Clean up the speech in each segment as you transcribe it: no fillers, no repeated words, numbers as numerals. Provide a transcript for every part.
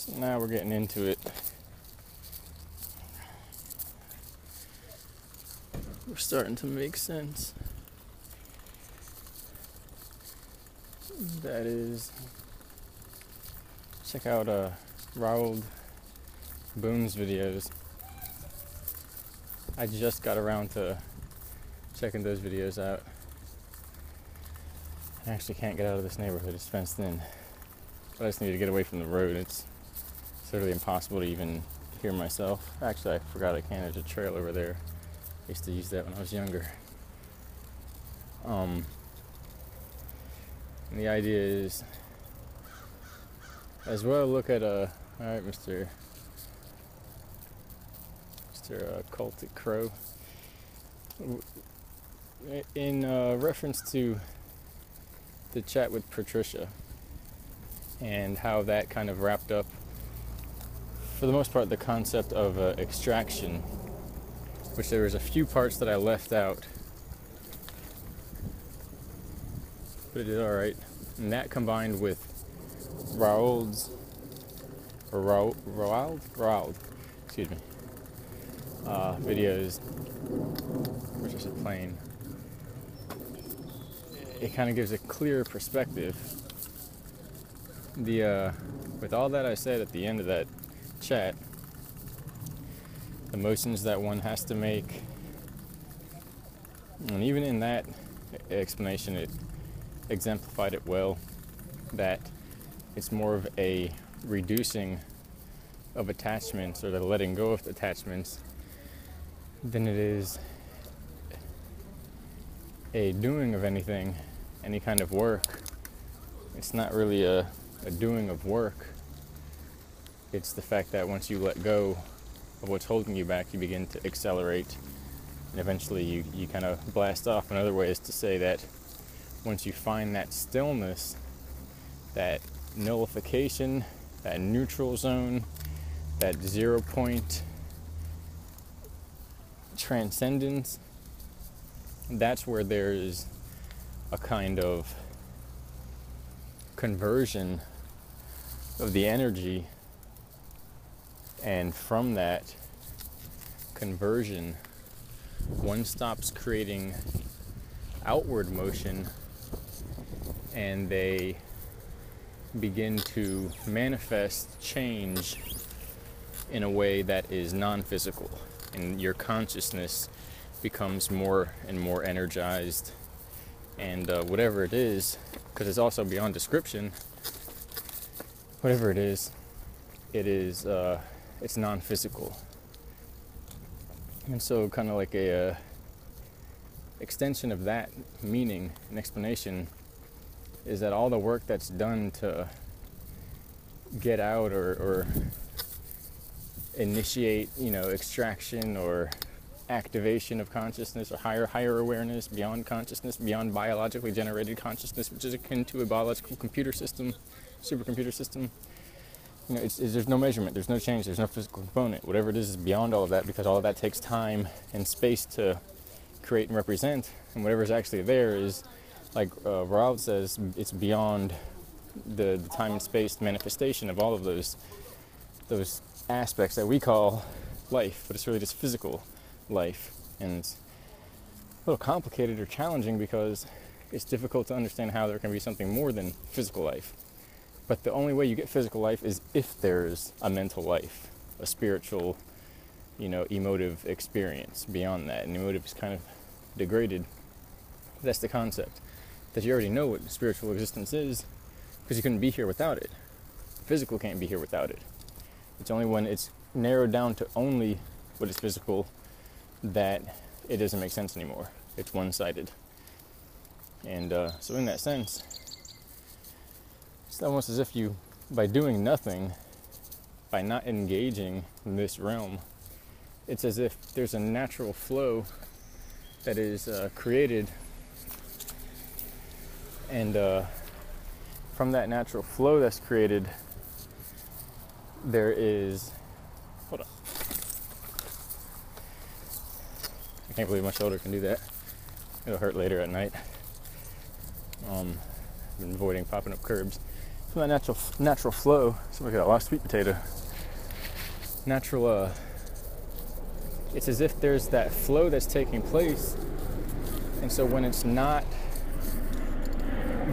So now we're getting into it. We're starting to make sense. That is, check out Roald Boom's videos. I just got around to checking those videos out. I actually can't get out of this neighborhood, it's fenced in. But I just need to get away from the road. It's literally impossible to even hear myself. Actually, I forgot I can. There's a trail over there. I used to use that when I was younger. And the idea is, as well, look at alright, Mr. Cultic Crow. In reference to the chat with Patricia and how that kind of wrapped up, for the most part, the concept of extraction, which there was a few parts that I left out, but it did alright. And that combined with Roald, excuse me, videos, which is plain, it kind of gives a clearer perspective. With all that I said at the end of that chat, the motions that one has to make, and even in that explanation it exemplified it well, that it's more of a reducing of attachments, or the letting go of attachments, than it is a doing of anything, any kind of work. It's not really a doing of work. It's the fact that once you let go of what's holding you back, you begin to accelerate, and eventually you kind of blast off. Another way is to say that once you find that stillness, that nullification, that neutral zone, that 0 point transcendence, that's where there is a kind of conversion of the energy, and from that conversion one stops creating outward motion and they begin to manifest change in a way that is non-physical, and your consciousness becomes more and more energized, and whatever it is, because it's also beyond description, whatever it is it's non-physical. And so kind of like a extension of that meaning and explanation is that all the work that's done to get out or initiate, extraction or activation of consciousness, or higher awareness beyond consciousness, beyond biologically generated consciousness, which is akin to a biological computer system, supercomputer system. There's no measurement, there's no change, there's no physical component. Whatever it is beyond all of that, because all of that takes time and space to create and represent. And whatever's actually there is, like Roald says, it's beyond the time and space manifestation of all of those aspects that we call life, but it's really just physical life. And it's a little complicated or challenging because it's difficult to understand how there can be something more than physical life. But the only way you get physical life is if there's a mental life, a spiritual, emotive experience beyond that. And emotive is kind of degraded. That's the concept. That you already know what spiritual existence is, because you couldn't be here without it. Physical can't be here without it. It's only when it's narrowed down to only what is physical that it doesn't make sense anymore. It's one-sided. And so in that sense, it's almost as if you, by doing nothing, by not engaging in this realm, it's as if there's a natural flow that is created, and from that natural flow that's created, there is, hold on, I can't believe my shoulder can do that. It'll hurt later at night. I've been avoiding popping up curbs. from that natural flow. Somebody got a lot of sweet potato. Natural. It's as if there's that flow that's taking place, and so when it's not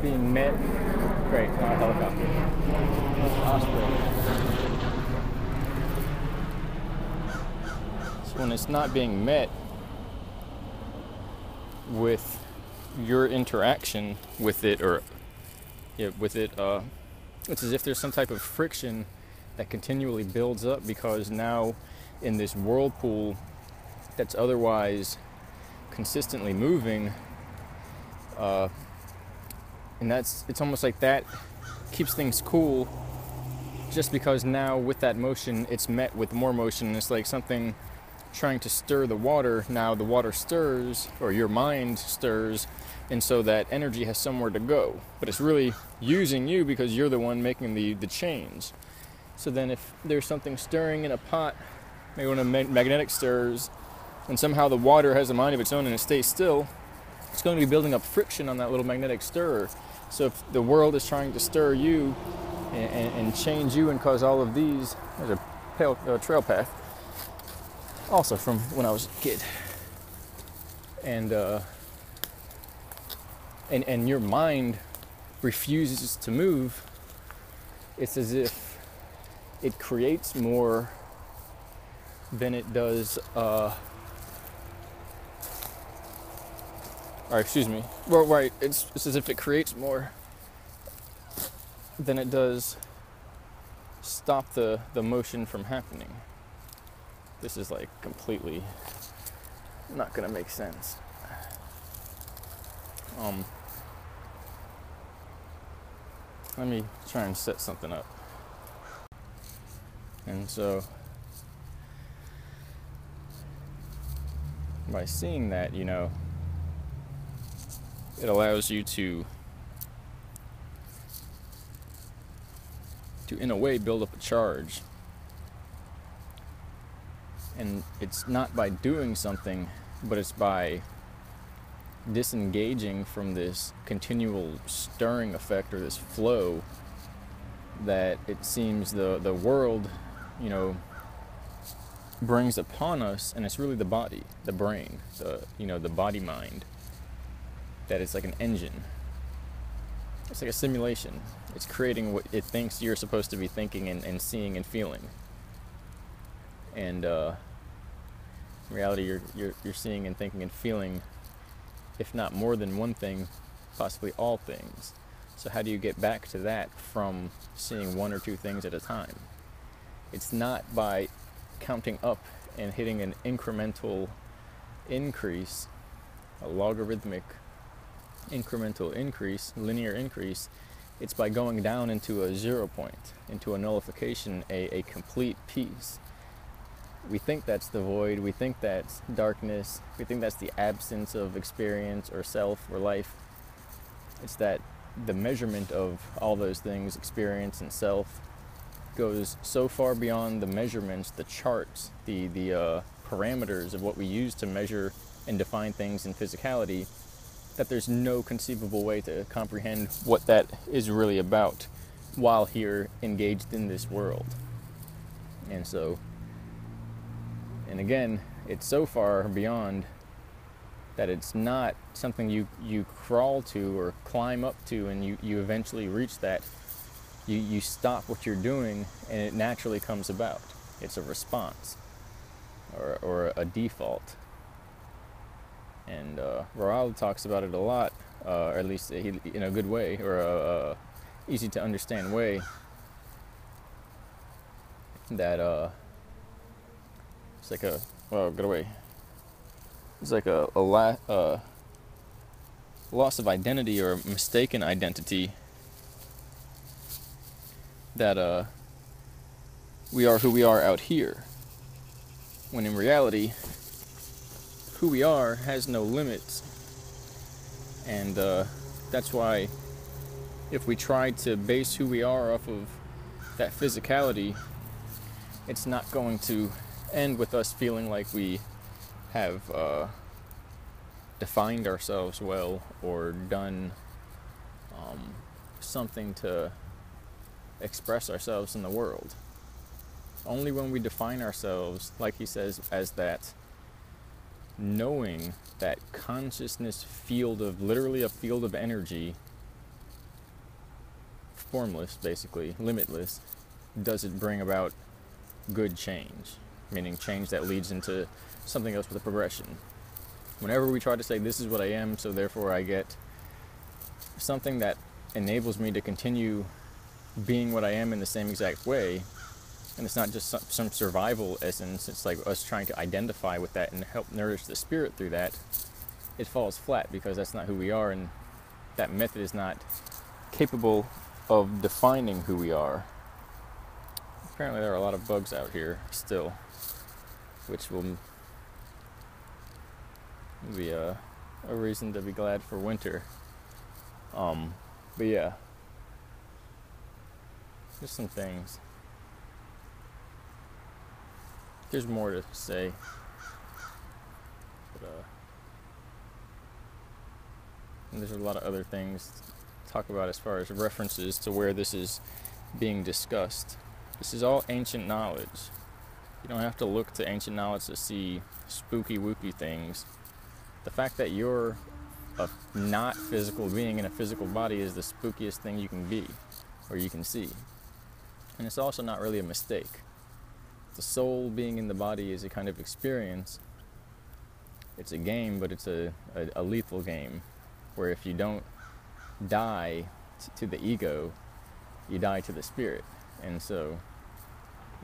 being met, great, not a helicopter. Hospital. So when it's not being met with your interaction with it, it's as if there's some type of friction that continually builds up, because now in this whirlpool that's otherwise consistently moving, and it's almost like that keeps things cool, just because now with that motion it's met with more motion. It's like something trying to stir the water. Now the water stirs, or your mind stirs, and so that energy has somewhere to go, but it's really using you because you're the one making the change. So then if there's something stirring in a pot, maybe when a magnetic stirs, and somehow the water has a mind of its own and it stays still, it's going to be building up friction on that little magnetic stirrer. So if the world is trying to stir you and change you and cause all of these, there's a trail path, also from when I was a kid, and your mind refuses to move, it's as if it creates more than it does, it's as if it creates more than it does stop the motion from happening. This is like completely not gonna make sense. Let me try and set something up. And so by seeing that, it allows you to in a way build up a charge. And it's not by doing something, but it's by disengaging from this continual stirring effect, or this flow, that it seems the world, brings upon us. And it's really the body, the brain, the body mind, that it's like an engine. It's like a simulation. It's creating what it thinks you're supposed to be thinking and seeing and feeling. And in reality, you're seeing and thinking and feeling, if not more than one thing, possibly all things. So how do you get back to that from seeing one or two things at a time? It's not by counting up and hitting an incremental increase, a logarithmic incremental increase, linear increase. It's by going down into a 0 point, into a nullification, a complete peace. We think that's the void, we think that's darkness, we think that's the absence of experience or self or life. It's that the measurement of all those things, experience and self, goes so far beyond the measurements, the charts, the parameters of what we use to measure and define things in physicality, that there's no conceivable way to comprehend what that is really about while here engaged in this world. And so, and again, it's so far beyond that it's not something you crawl to or climb up to and you eventually reach that. You stop what you're doing and it naturally comes about. It's a response or a default. And Roald talks about it a lot, or at least in a good way, or a easy to understand way, that it's like get away. It's like a loss of identity or mistaken identity, that we are who we are out here, when in reality who we are has no limits. And that's why if we try to base who we are off of that physicality, it's not going to end with us feeling like we have defined ourselves well or done something to express ourselves in the world. Only when we define ourselves, like he says, as that knowing, that consciousness field of, literally a field of energy, formless, basically, limitless, does it bring about good change, meaning change that leads into something else with a progression. Whenever we try to say, this is what I am, so therefore I get something that enables me to continue being what I am in the same exact way, and it's not just some survival essence, it's like us trying to identify with that and help nourish the spirit through that, it falls flat because that's not who we are, and that method is not capable of defining who we are. Apparently there are a lot of bugs out here still, which will be a reason to be glad for winter. But yeah, just some things. There's more to say, but and there's a lot of other things to talk about as far as references to where this is being discussed. This is all ancient knowledge. You don't have to look to ancient knowledge to see spooky wooky things. The fact that you're a not physical being in a physical body is the spookiest thing you can be, or you can see. And it's also not really a mistake. The soul being in the body is a kind of experience. It's a game, but it's a lethal game, where if you don't die to the ego, you die to the spirit. And so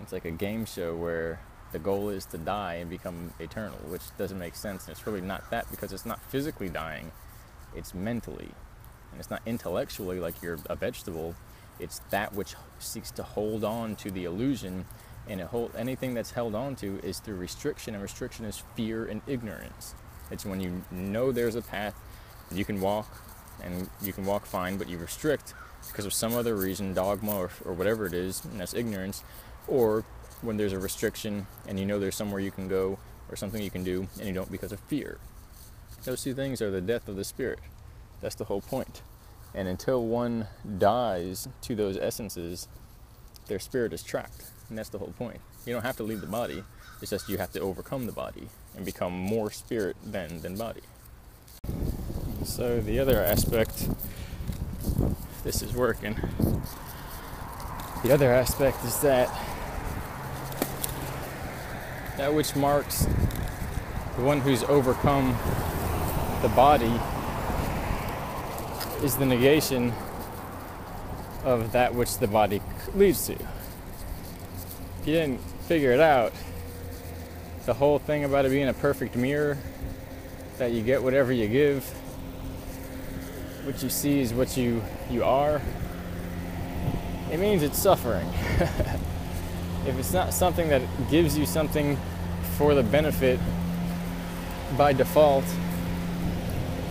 it's like a game show where the goal is to die and become eternal, which doesn't make sense. And it's really not that, because it's not physically dying, it's mentally. And it's not intellectually like you're a vegetable. It's that which seeks to hold on to the illusion, and anything that's held on to is through restriction, and restriction is fear and ignorance. It's when you know there's a path you can walk, and you can walk fine, but you restrict because of some other reason, dogma or whatever it is, and that's ignorance. Or when there's a restriction and you know there's somewhere you can go or something you can do, and you don't because of fear. Those two things are the death of the spirit. That's the whole point. And until one dies to those essences, their spirit is trapped. And that's the whole point. You don't have to leave the body. It's just you have to overcome the body and become more spirit than body. So the other aspect, this is working. The other aspect is that which marks the one who's overcome the body is the negation of that which the body leads to. If you didn't figure it out, the whole thing about it being a perfect mirror, that you get whatever you give, what you see is what you are, it means it's suffering. If it's not something that gives you something for the benefit by default,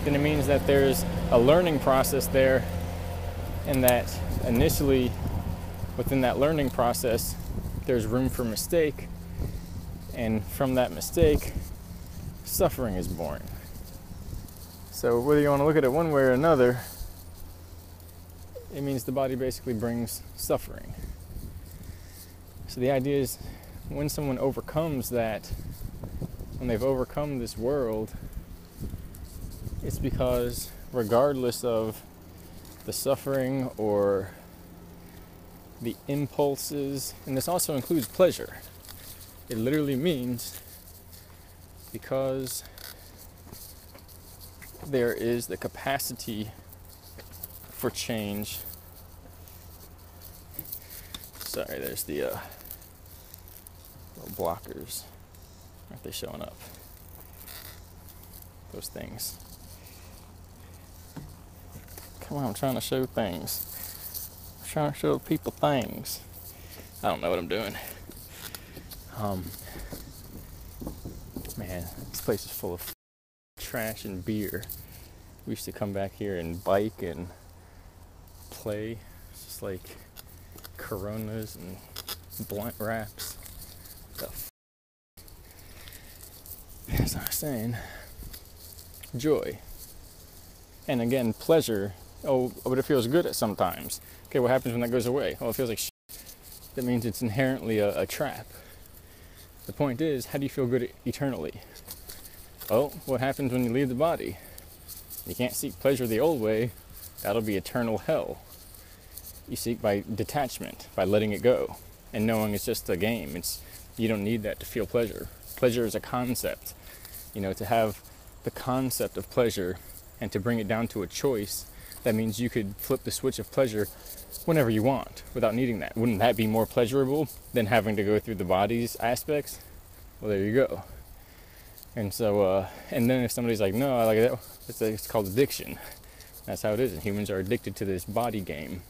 then it means that there's a learning process there, and that initially within that learning process there's room for mistake, and from that mistake suffering is born. So whether you want to look at it one way or another, it means the body basically brings suffering. So the idea is, when someone overcomes that, when they've overcome this world, it's because regardless of the suffering or the impulses, and this also includes pleasure, it literally means because there is the capacity for change. Sorry, there's the little blockers. Aren't they showing up? Those things. Come on, I'm trying to show things. I'm trying to show people things. I don't know what I'm doing. Man, this place is full of trash and beer. We used to come back here and bike and play. It's just like Coronas and blunt wraps. As I was saying, joy. And again, pleasure Oh, but it feels good at sometimes. Okay, what happens when that goes away? Oh, it feels like shit. That means it's inherently a trap. The point is, how do you feel good eternally? Oh, what happens when you leave the body? You can't seek pleasure the old way. That'll be eternal hell. You seek by detachment, by letting it go, and knowing it's just a game. You don't need that to feel pleasure. Pleasure is a concept. To have the concept of pleasure and to bring it down to a choice, that means you could flip the switch of pleasure whenever you want without needing that. Wouldn't that be more pleasurable than having to go through the body's aspects? Well, there you go. And so, and then if somebody's like, no, I like that, it's called addiction. That's how it is. And humans are addicted to this body game.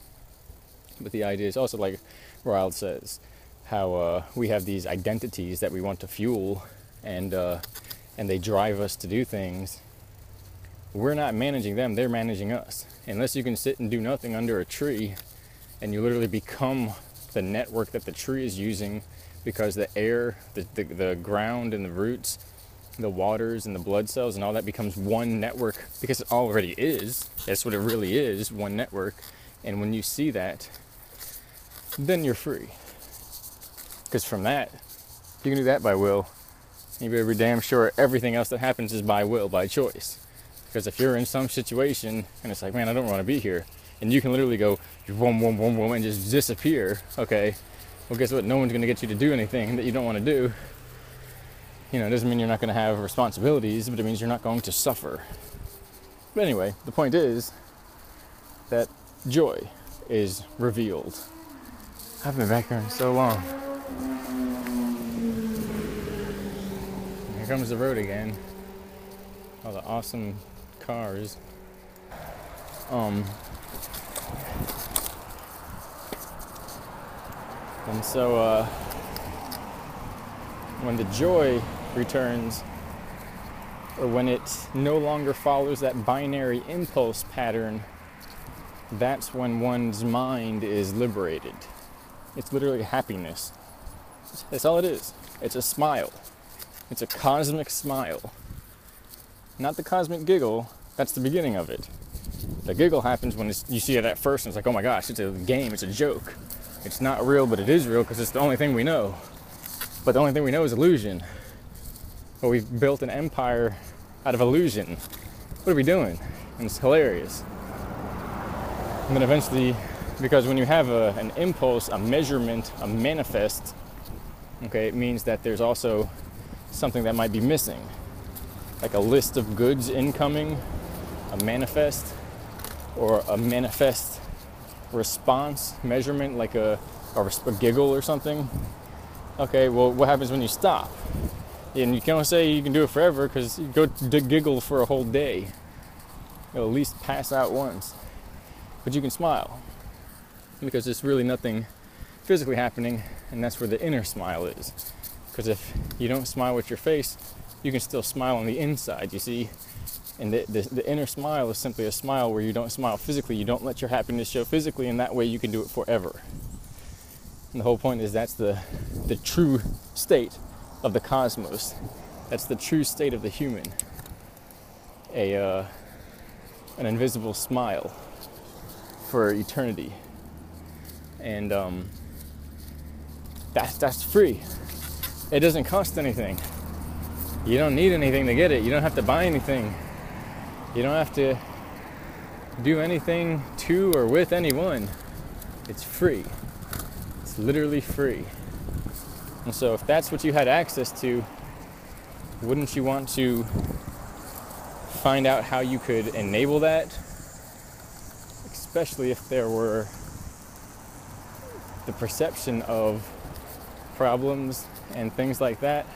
But the idea is also, like Roald says, how we have these identities that we want to fuel, and they drive us to do things. We're not managing them, they're managing us. Unless you can sit and do nothing under a tree, and you literally become the network that the tree is using, because the air, the ground and the roots, the waters and the blood cells and all that becomes one network, because it already is. That's what it really is, one network. And when you see that, then you're free. Because from that, you can do that by will. You better be damn sure everything else that happens is by will, by choice. Because if you're in some situation and it's like, man, I don't want to be here, and you can literally go boom, boom, boom, boom, and just disappear, okay, well, guess what? No one's going to get you to do anything that you don't want to do. It doesn't mean you're not going to have responsibilities, but it means you're not going to suffer. But anyway, the point is that joy is revealed. I've been back here in so long. Here comes the road again. All the awesome cars. And so when the joy returns, or when it no longer follows that binary impulse pattern, that's when one's mind is liberated. It's literally happiness. That's all it is. It's a smile. It's a cosmic smile. Not the cosmic giggle. That's the beginning of it. The giggle happens when you see it at first and it's like, oh my gosh, it's a game, it's a joke. It's not real, but it is real because it's the only thing we know. But the only thing we know is illusion. But we've built an empire out of illusion. What are we doing? And it's hilarious. And then eventually, because when you have an impulse, a measurement, a manifest, okay, it means that there's also something that might be missing. Like a list of goods incoming, a manifest, or a manifest response measurement, like a giggle or something. Okay, well, what happens when you stop? And you can't say you can do it forever, because you go to giggle for a whole day. You'll at least pass out once. But you can smile, because there's really nothing physically happening, and that's where the inner smile is. Because if you don't smile with your face, you can still smile on the inside, you see? And the inner smile is simply a smile where you don't smile physically, you don't let your happiness show physically, and that way you can do it forever. And the whole point is that's the true state of the cosmos. That's the true state of the human. An invisible smile for eternity. And that's free. It doesn't cost anything. You don't need anything to get it. You don't have to buy anything. You don't have to do anything to or with anyone. It's free. It's literally free. And so if that's what you had access to, wouldn't you want to find out how you could enable that? Especially if there were the perception of problems and things like that.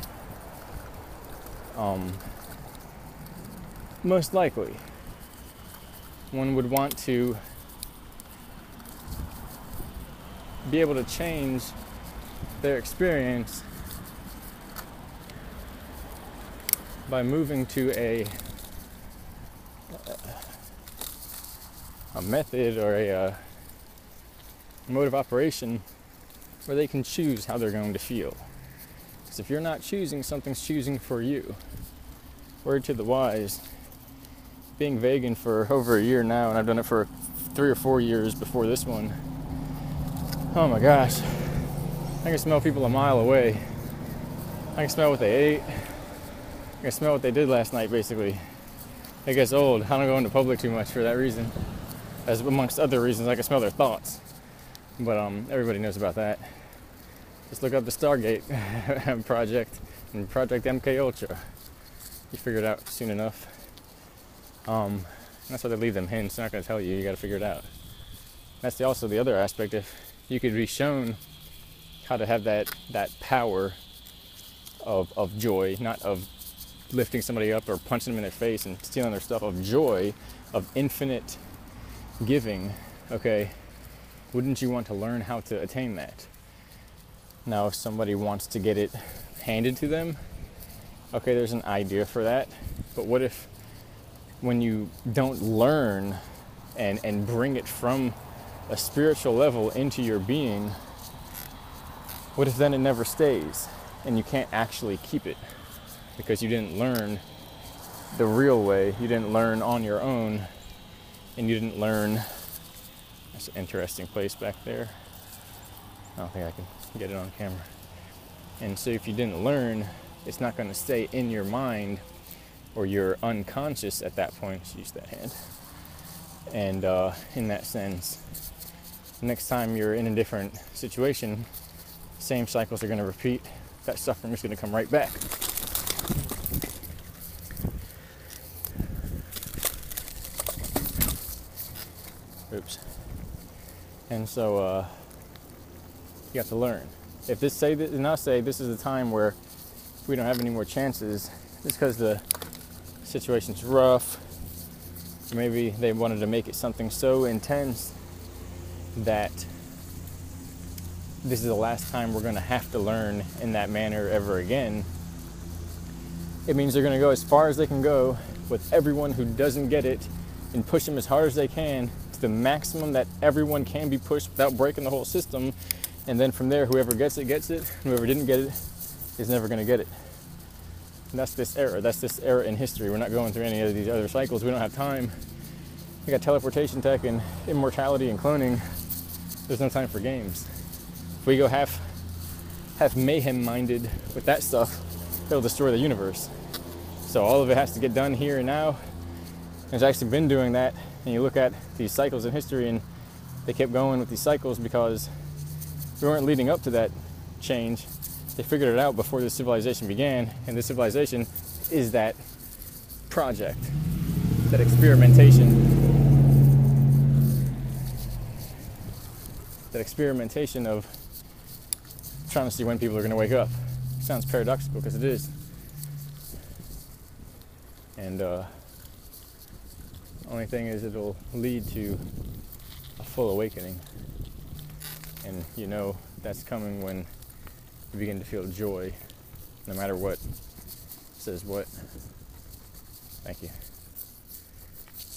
Most likely, one would want to be able to change their experience by moving to a method or a mode of operation where they can choose how they're going to feel. Because if you're not choosing, something's choosing for you. Word to the wise, being vegan for over a year now, and I've done it for 3 or 4 years before this one. Oh my gosh. I can smell people a mile away. I can smell what they ate. I can smell what they did last night, basically. It gets old. I don't go into public too much for that reason. As amongst other reasons, I can smell their thoughts. But everybody knows about that. Just look up the Stargate project and Project MK Ultra. You figure it out soon enough. That's why they leave them hints. They're not going to tell you. You got to figure it out. That's also the other aspect. If you could be shown how to have that power of joy, not of lifting somebody up or punching them in their face and stealing their stuff, of joy, of infinite giving, okay, wouldn't you want to learn how to attain that? Now, if somebody wants to get it handed to them, okay, there's an idea for that. But what if when you don't learn and bring it from a spiritual level into your being, what if then it never stays and you can't actually keep it because you didn't learn the real way, you didn't learn on your own, and you didn't learn. That's an interesting place back there. I don't think I can get it on camera. And so if you didn't learn, it's not going to stay in your mind, or you're unconscious at that point. Let's use that hand. And in that sense, next time you're in a different situation, same cycles are going to repeat. That suffering is going to come right back. Oops. And so you have to learn. If this say this is the time where we don't have any more chances, it's because the situation's rough. Maybe they wanted to make it something so intense that this is the last time we're going to have to learn in that manner ever again. It means they're going to go as far as they can go with everyone who doesn't get it and push them as hard as they can to the maximum that everyone can be pushed without breaking the whole system. And then from there, whoever gets it, gets it. Whoever didn't get it is never going to get it. And that's this era. That's this era in history. We're not going through any of these other cycles. We don't have time. We got teleportation tech and immortality and cloning. There's no time for games. If we go half mayhem minded with that stuff, it'll destroy the universe. So all of it has to get done here and now. It's actually been doing that. And you look at these cycles in history, and they kept going with these cycles because we weren't leading up to that change. They figured it out before this civilization began, and this civilization is that project, that experimentation of trying to see when people are going to wake up. It sounds paradoxical because it is. And the only thing is it'll lead to a full awakening. And you know that's coming when you begin to feel joy, no matter what says what. Thank you.